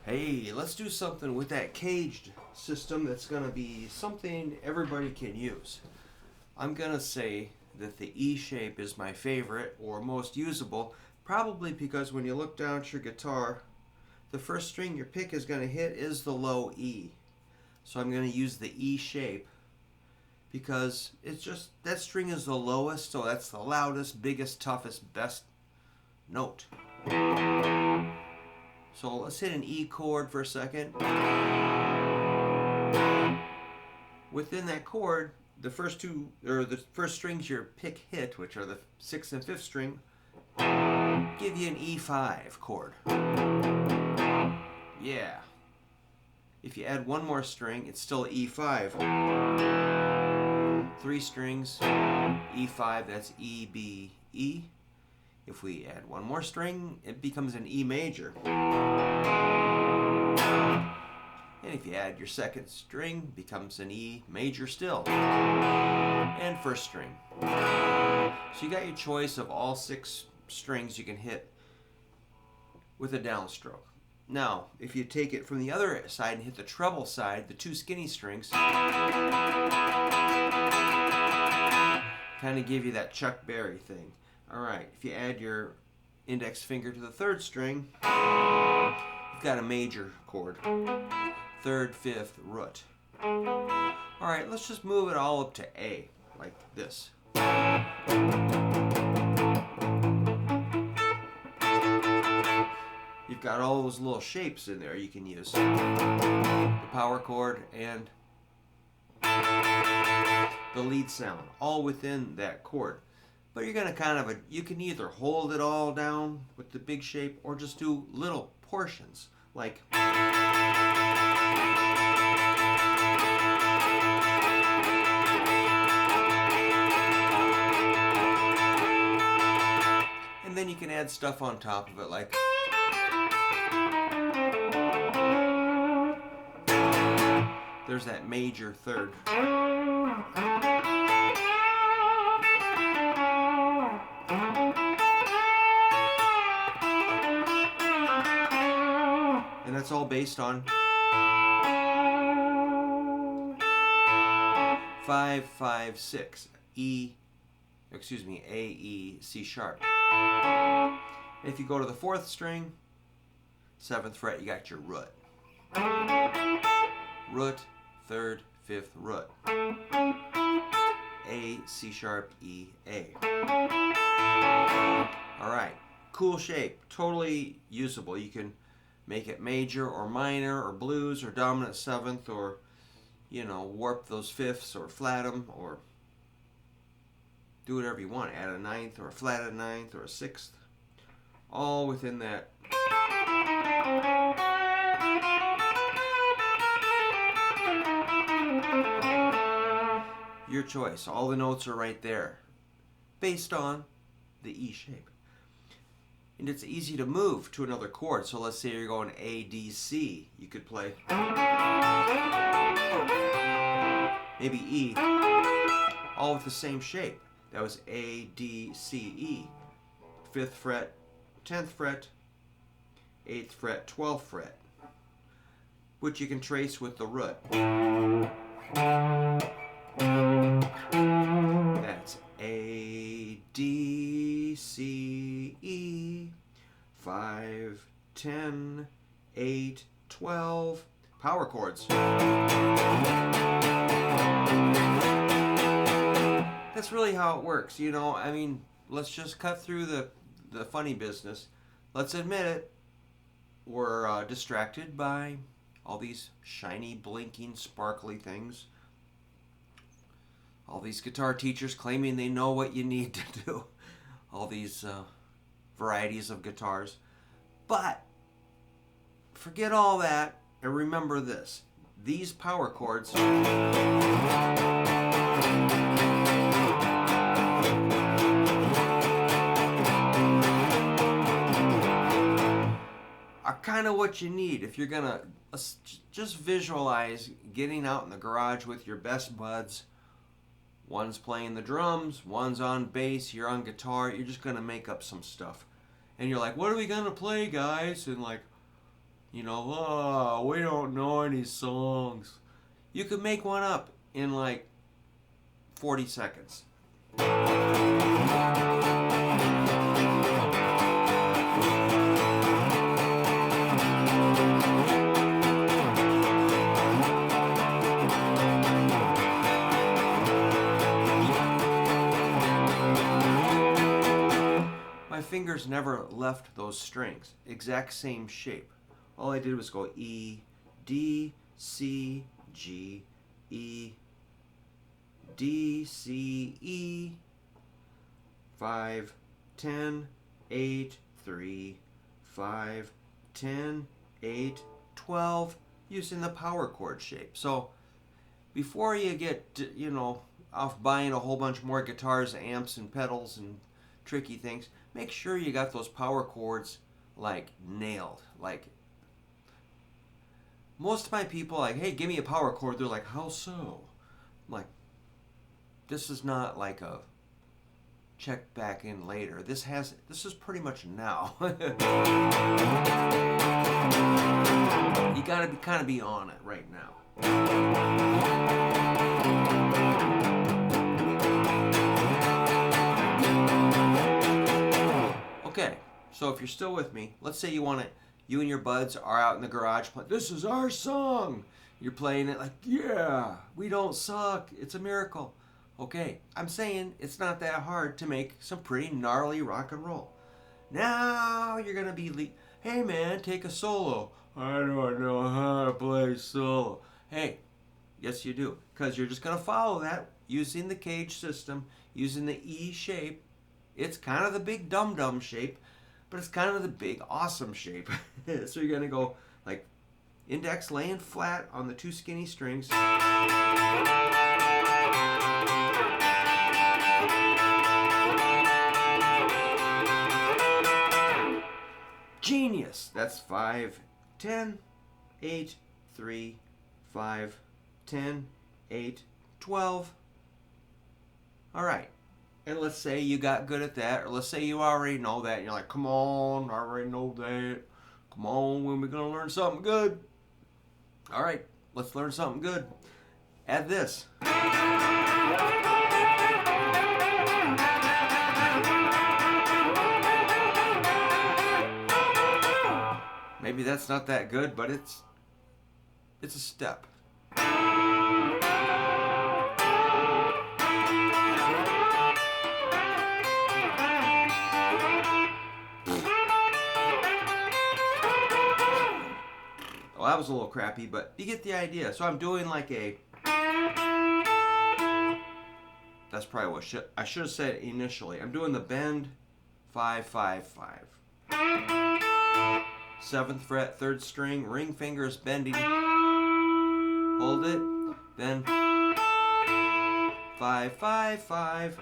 Hey, let's do something with that caged system that's going to be something everybody can use. I'm going to say that the E shape is my favorite or most usable, probably because when you look down at your guitar, the first string your pick is going to hit is the low E. So I'm going to use the E shape because it's just, that string is the lowest, so that's the loudest, biggest, toughest, best note. So let's hit an E chord for a second. Within that chord, the first strings your pick hit, which are the 6th and 5th string, give you an E5 chord. Yeah. If you add one more string, it's still E5. 3 strings, E5, that's E, B, E. If we add one more string, it becomes an E major. And if you add your second string, it becomes an E major still. And first string. So you got your choice of all 6 strings you can hit with a downstroke. Now, if you take it from the other side and hit the treble side, the 2 skinny strings kind of give you that Chuck Berry thing. Alright, if you add your index finger to the 3rd string, you've got a major chord. 3rd, 5th, root. Alright, let's just move it all up to A, like this. You've got all those little shapes in there you can use. The power chord and the lead sound, all within that chord. But you're going to you can either hold it all down with the big shape or just do little portions, like and then you can add stuff on top of it, like there's that major 3rd. And that's all based on 5, 5, 6, A, E, C sharp. And if you go to the 4th string, 7th fret, you got your root. Root, 3rd, 5th, root. A, C sharp, E, A. Alright, cool shape, totally usable. You can make it major or minor or blues or dominant 7th or, warp those 5ths or flat them or do whatever you want. Add a 9th or a flatted 9th or a 6th. All within that. Your choice. All the notes are right there based on the E shape. And it's easy to move to another chord. So let's say you're going A, D, C. You could play maybe E, all with the same shape. That was A, D, C, E. 5th fret, 10th fret, 8th fret, 12th fret, which you can trace with the root. That's A, D, C, E, 5, 10, 8, 12, power chords. That's really how it works, let's just cut through the funny business. Let's admit it, we're distracted by all these shiny, blinking, sparkly things. All these guitar teachers claiming they know what you need to do. All these varieties of guitars. But forget all that and remember this. These power chords are kind of what you need if you're going to just visualize getting out in the garage with your best buds. One's playing the drums, one's on bass, you're on guitar, you're just going to make up some stuff. And you're like, what are we going to play, guys? And like, You know, oh, we don't know any songs. You could make one up in like 40 seconds. My fingers never left those strings. Exact same shape. All I did was go E, D, C, G, E, D, C, E, 5, 10, 8, 3, 5, 10, 8, 12, using the power chord shape. So before you get, off buying a whole bunch more guitars, amps, and pedals and tricky things, make sure you got those power chords like nailed. Like most of my people, like, hey, give me a power chord. They're like, how so? I'm like, this is not like a check back in later. This is pretty much now. You gotta kind of be on it right now. Okay, so if you're still with me, let's say you and your buds are out in the garage playing, this is our song. You're playing it like, yeah, we don't suck. It's a miracle. Okay, I'm saying it's not that hard to make some pretty gnarly rock and roll. Now you're going to be, hey man, take a solo. I don't know how to play solo. Hey, yes you do. Because you're just going to follow that using the cage system, using the E shape. It's kind of the big dum-dum shape, but it's kind of the big awesome shape. So you're going to go like index laying flat on the two skinny strings. Genius! That's 5, 10, 8, 3, 5, 10, 8, 12. All right. And let's say you got good at that, or let's say you already know that, and you're like, come on, I already know that. Come on, when we're going to learn something good. All right, let's learn something good. Add this. Maybe that's not that good, but it's a step. Well, that was a little crappy, but you get the idea. So I'm doing like that's probably what I should have said initially. I'm doing the bend 5, 5, 5. 7th fret, 3rd string, ring fingers bending. Hold it. Then 5, 5, 5.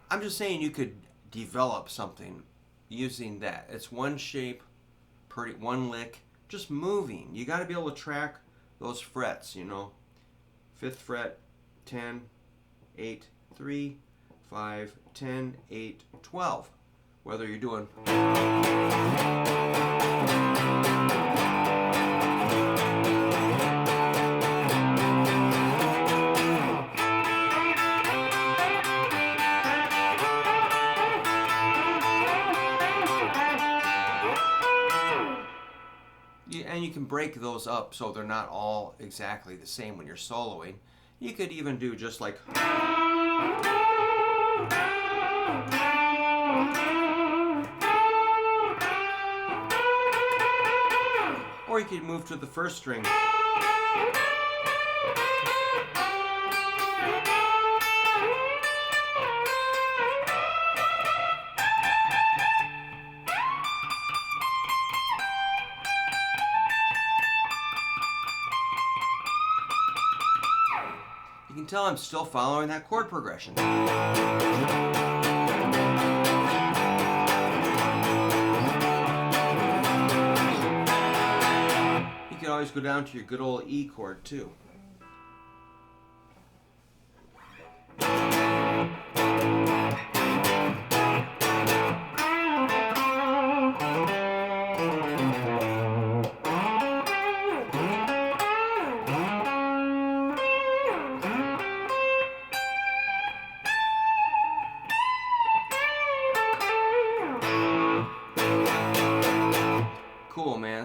I'm just saying you could develop something using that. It's one shape, one lick, just moving. You got to be able to track those frets, 5th fret, 10, 8, 3, 5, 10, 8, 12. Whether you're doing... And you can break those up so they're not all exactly the same when you're soloing. You could even do just like... Or you could move to the 1st string. You can tell I'm still following that chord progression. You can always go down to your good old E chord too.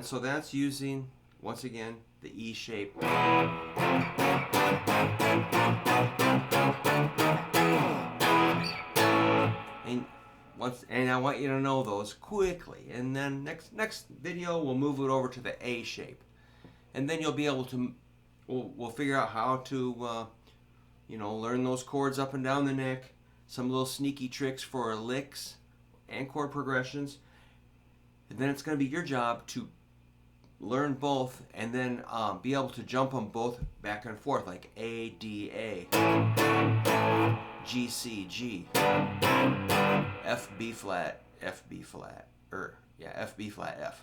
so that's using, once again, the E shape. And I want you to know those quickly. And then next video we'll move it over to the A shape, and then you'll be able to. We'll figure out how to, learn those chords up and down the neck. Some little sneaky tricks for licks and chord progressions. And then it's going to be your job to learn both, and then be able to jump them both back and forth, like A, D, A, G, C, G, F, B flat, F, B flat, F, B flat, F.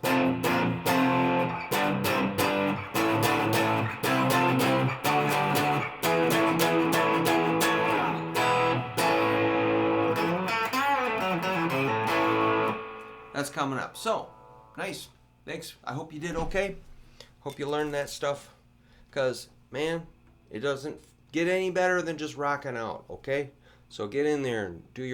That's coming up. So, nice. Thanks. I hope you did okay. Hope you learned that stuff. Because, man, it doesn't get any better than just rocking out, okay? So get in there and do your